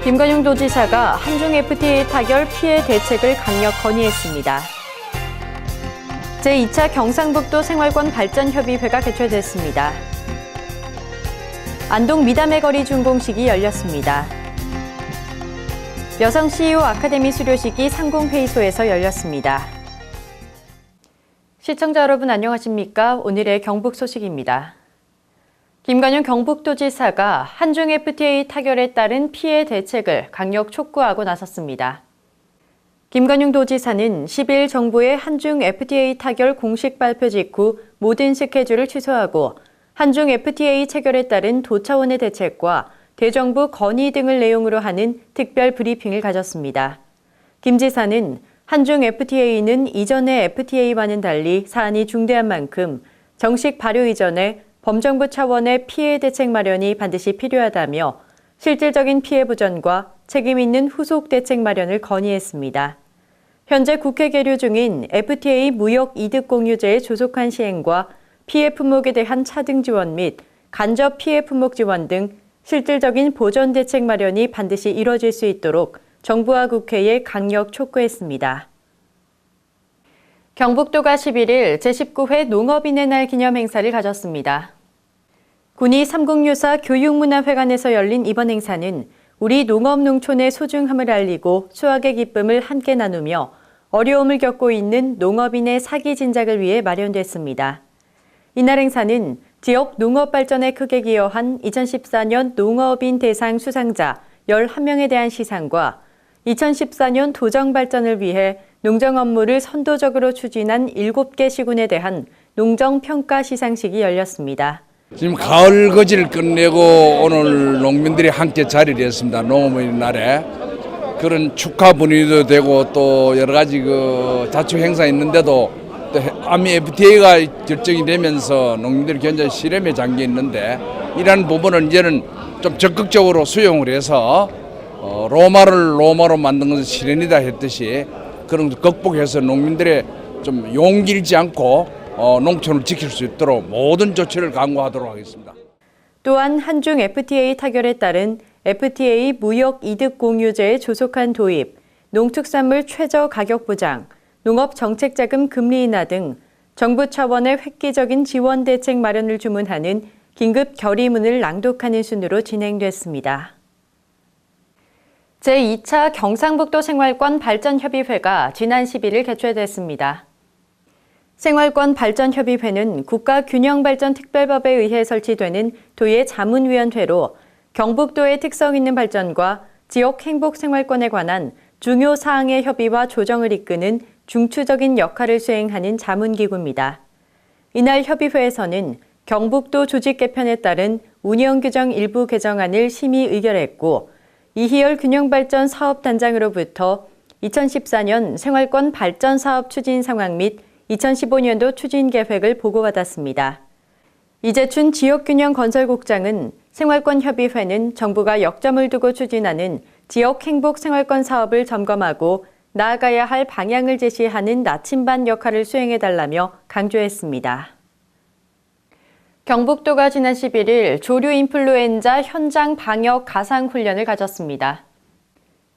김관용 도지사가 한중 FTA 타결 피해 대책을 강력 건의했습니다. 제2차 경상북도 생활권 발전협의회가 개최됐습니다. 안동 미담의 거리 준공식이 열렸습니다. 여성 CEO 아카데미 수료식이 상공회의소에서 열렸습니다. 시청자 여러분 안녕하십니까? 오늘의 경북 소식입니다. 김관용 경북도지사가 한중 FTA 타결에 따른 피해 대책을 강력 촉구하고 나섰습니다. 김관용 도지사는 10일 정부의 한중 FTA 타결 공식 발표 직후 모든 스케줄을 취소하고 한중 FTA 체결에 따른 도차원의 대책과 대정부 건의 등을 내용으로 하는 특별 브리핑을 가졌습니다. 김 지사는 한중 FTA는 이전의 FTA와는 달리 사안이 중대한 만큼 정식 발효 이전에 범정부 차원의 피해 대책 마련이 반드시 필요하다며 실질적인 피해 보전과 책임 있는 후속 대책 마련을 건의했습니다. 현재 국회 계류 중인 FTA 무역 이득 공유제의 조속한 시행과 피해 품목에 대한 차등 지원 및 간접 피해 품목 지원 등 실질적인 보전 대책 마련이 반드시 이뤄질 수 있도록 정부와 국회에 강력 촉구했습니다. 경북도가 11일 제19회 농업인의 날 기념 행사를 가졌습니다. 군위 삼국유사 교육문화회관에서 열린 이번 행사는 우리 농업 농촌의 소중함을 알리고 수확의 기쁨을 함께 나누며 어려움을 겪고 있는 농업인의 사기 진작을 위해 마련됐습니다. 이날 행사는 지역 농업 발전에 크게 기여한 2014년 농업인 대상 수상자 11명에 대한 시상과 2014년 도정 발전을 위해 농정 업무를 선도적으로 추진한 7개 시군에 대한 농정평가 시상식이 열렸습니다. 지금 가을 거지를 끝내고 오늘 농민들이 함께 자리를 했습니다. 농업의 날에. 그런 축하 분위기도 되고 또 여러 가지 자축 행사 있는데도 또 아미 FTA가 결정이 되면서 농민들이 굉장히 시름에 잠겨 있는데 이러한 부분은 이제는 좀 적극적으로 수용을 해서 로마를 로마로 만든 것은 실현이다 했듯이 그런 것도 극복해서 농민들의 좀 용기 잃지 않고 농촌을 지킬 수 있도록 모든 조치를 강구하도록 하겠습니다. 또한 한중 FTA 타결에 따른 FTA 무역 이득 공유제의 조속한 도입, 농축산물 최저 가격 보장, 농업 정책 자금 금리 인하 등 정부 차원의 획기적인 지원 대책 마련을 주문하는 긴급 결의문을 낭독하는 순으로 진행됐습니다. 제2차 경상북도 생활권 발전협의회가 지난 11일 개최됐습니다. 생활권 발전협의회는 국가균형발전특별법에 의해 설치되는 도의 자문위원회로 경북도의 특성 있는 발전과 지역 행복 생활권에 관한 중요 사항의 협의와 조정을 이끄는 중추적인 역할을 수행하는 자문기구입니다. 이날 협의회에서는 경북도 조직 개편에 따른 운영규정 일부 개정안을 심의 의결했고 이희열 균형발전 사업단장으로부터 2014년 생활권 발전 사업 추진 상황 및 2015년도 추진 계획을 보고받았습니다. 이재춘 지역균형건설국장은 생활권협의회는 정부가 역점을 두고 추진하는 지역행복생활권 사업을 점검하고 나아가야 할 방향을 제시하는 나침반 역할을 수행해달라며 강조했습니다. 경북도가 지난 11일 조류 인플루엔자 현장 방역 가상훈련을 가졌습니다.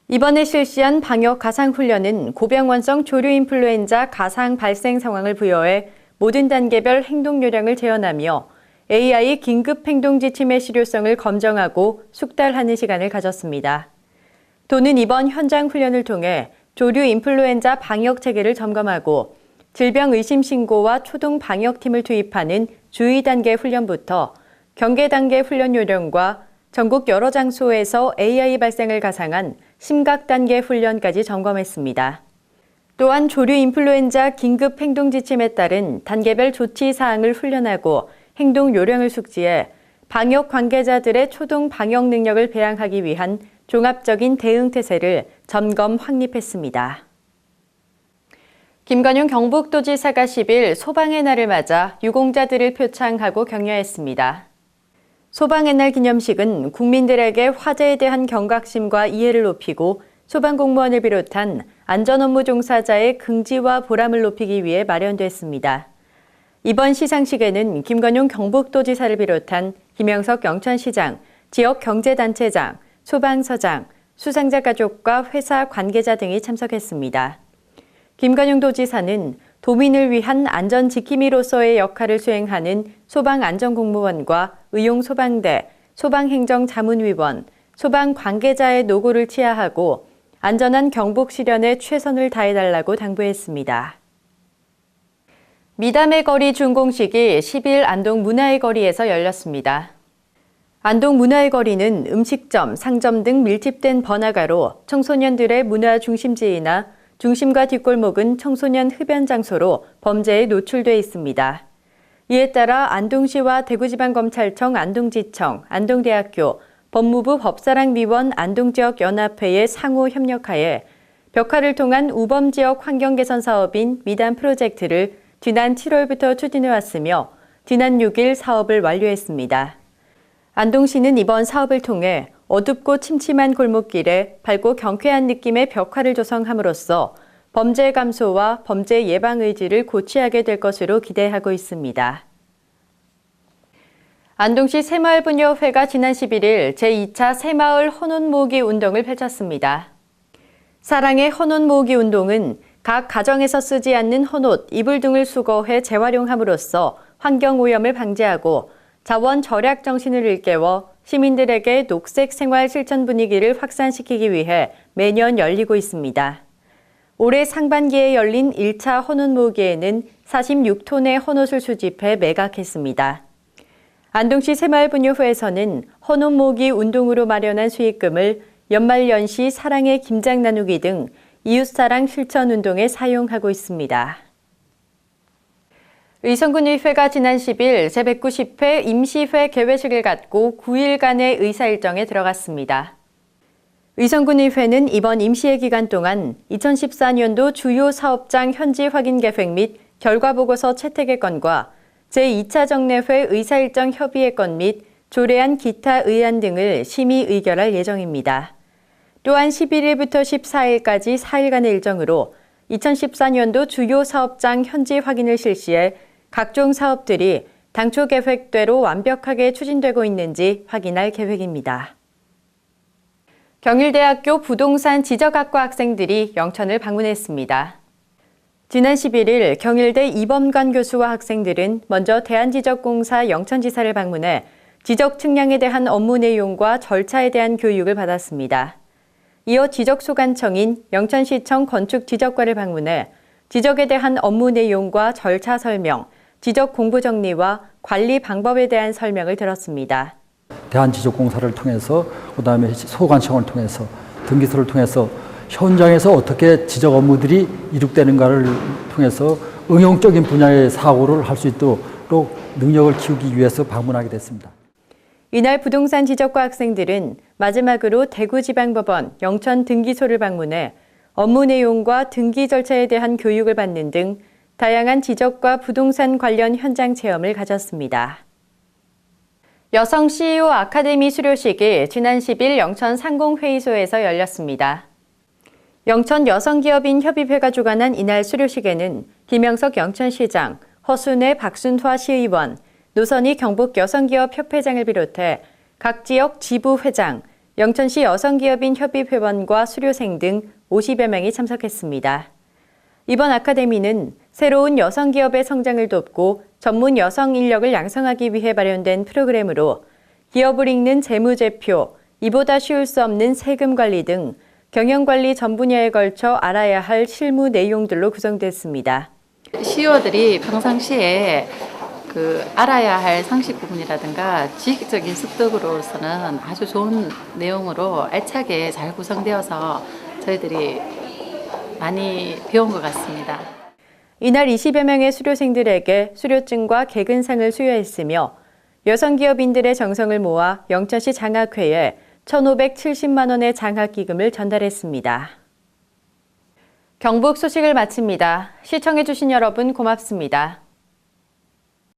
이번에 실시한 방역 가상훈련은 고병원성 조류 인플루엔자 가상 발생 상황을 부여해 모든 단계별 행동 요령을 재현하며 AI 긴급 행동 지침의 실효성을 검증하고 숙달하는 시간을 가졌습니다. 도는 이번 현장 훈련을 통해 조류 인플루엔자 방역 체계를 점검하고 질병 의심 신고와 초동 방역팀을 투입하는 주의 단계 훈련부터 경계 단계 훈련 요령과 전국 여러 장소에서 AI 발생을 가상한 심각 단계 훈련까지 점검했습니다. 또한 조류 인플루엔자 긴급 행동 지침에 따른 단계별 조치 사항을 훈련하고 행동 요령을 숙지해 방역 관계자들의 초동 방역 능력을 배양하기 위한 종합적인 대응 태세를 점검 확립했습니다. 김관용 경북도지사가 10일 소방의 날을 맞아 유공자들을 표창하고 격려했습니다. 소방의 날 기념식은 국민들에게 화재에 대한 경각심과 이해를 높이고 소방공무원을 비롯한 안전업무 종사자의 긍지와 보람을 높이기 위해 마련됐습니다. 이번 시상식에는 김관용 경북도지사를 비롯한 김영석 영천시장, 지역경제단체장, 소방서장, 수상자 가족과 회사 관계자 등이 참석했습니다. 김관용 도지사는 도민을 위한 안전지킴이로서의 역할을 수행하는 소방안전공무원과 의용소방대, 소방행정자문위원, 소방관계자의 노고를 치하하고 안전한 경북 실현에 최선을 다해달라고 당부했습니다. 미담의 거리 준공식이 10일 안동 문화의 거리에서 열렸습니다. 안동 문화의 거리는 음식점, 상점 등 밀집된 번화가로 청소년들의 문화 중심지이나 중심과 뒷골목은 청소년 흡연 장소로 범죄에 노출돼 있습니다. 이에 따라 안동시와 대구지방검찰청 안동지청, 안동대학교, 법무부 법사랑위원 안동지역연합회의 상호 협력하에 벽화를 통한 우범지역 환경개선 사업인 미담 프로젝트를 지난 7월부터 추진해왔으며 지난 6일 사업을 완료했습니다. 안동시는 이번 사업을 통해 어둡고 침침한 골목길에 밝고 경쾌한 느낌의 벽화를 조성함으로써 범죄 감소와 범죄 예방 의지를 고취하게 될 것으로 기대하고 있습니다. 안동시 새마을분여회가 지난 11일 제2차 새마을 헌옷 모으기 운동을 펼쳤습니다. 사랑의 헌옷 모으기 운동은 각 가정에서 쓰지 않는 헌옷, 이불 등을 수거해 재활용함으로써 환경오염을 방지하고 자원 절약 정신을 일깨워 시민들에게 녹색 생활 실천 분위기를 확산시키기 위해 매년 열리고 있습니다. 올해 상반기에 열린 1차 헌옷 모으기에는 46톤의 헌옷을 수집해 매각했습니다. 안동시 새마을분여회에서는 헌옷 모으기 운동으로 마련한 수익금을 연말연시 사랑의 김장 나누기 등 이웃사랑 실천 운동에 사용하고 있습니다. 의성군의회가 지난 10일 제190회 임시회 개회식을 갖고 9일간의 의사 일정에 들어갔습니다. 의성군의회는 이번 임시회 기간 동안 2014년도 주요 사업장 현지 확인 계획 및 결과보고서 채택의 건과 제2차 정례회 의사일정 협의의 건 및 조례안 기타 의안 등을 심의 의결할 예정입니다. 또한 11일부터 14일까지 4일간의 일정으로 2014년도 주요 사업장 현지 확인을 실시해 각종 사업들이 당초 계획대로 완벽하게 추진되고 있는지 확인할 계획입니다. 경일대학교 부동산 지적학과 학생들이 영천을 방문했습니다. 지난 11일 경일대 이범관 교수와 학생들은 먼저 대한지적공사 영천지사를 방문해 지적 측량에 대한 업무 내용과 절차에 대한 교육을 받았습니다. 이어 지적소관청인 영천시청 건축지적과를 방문해 지적에 대한 업무 내용과 절차 설명, 지적 공부 정리와 관리 방법에 대한 설명을 들었습니다. 대한지적공사를 통해서 그다음에 소관청을 통해서 등기소를 통해서 현장에서 어떻게 지적 업무들이 이룩되는가를 통해서 응용적인 분야의 사고를 할 수 있도록 능력을 키우기 위해서 방문하게 됐습니다. 이날 부동산 지적과 학생들은 마지막으로 대구지방법원 영천 등기소를 방문해 업무 내용과 등기 절차에 대한 교육을 받는 등 다양한 지적과 부동산 관련 현장 체험을 가졌습니다. 여성 CEO 아카데미 수료식이 지난 10일 영천 상공회의소에서 열렸습니다. 영천 여성기업인협의회가 주관한 이날 수료식에는 김영석 영천시장, 허순애 박순화 시의원, 노선희 경북여성기업협회장을 비롯해 각 지역 지부회장, 영천시 여성기업인협의회원과 수료생 등 50여 명이 참석했습니다. 이번 아카데미는 새로운 여성기업의 성장을 돕고 전문 여성 인력을 양성하기 위해 마련된 프로그램으로 기업을 이끄는 재무제표, 이보다 쉬울 수 없는 세금 관리 등 경영관리 전 분야에 걸쳐 알아야 할 실무 내용들로 구성됐습니다. CEO들이 평상시에 알아야 할 상식 부분이라든가 지식적인 습득으로서는 아주 좋은 내용으로 알차게 잘 구성되어서 저희들이 많이 배운 것 같습니다. 이날 20여 명의 수료생들에게 수료증과 개근상을 수여했으며 여성기업인들의 정성을 모아 영천시 장학회에 1,570만 원의 장학기금을 전달했습니다. 경북 소식을 마칩니다. 시청해주신 여러분 고맙습니다.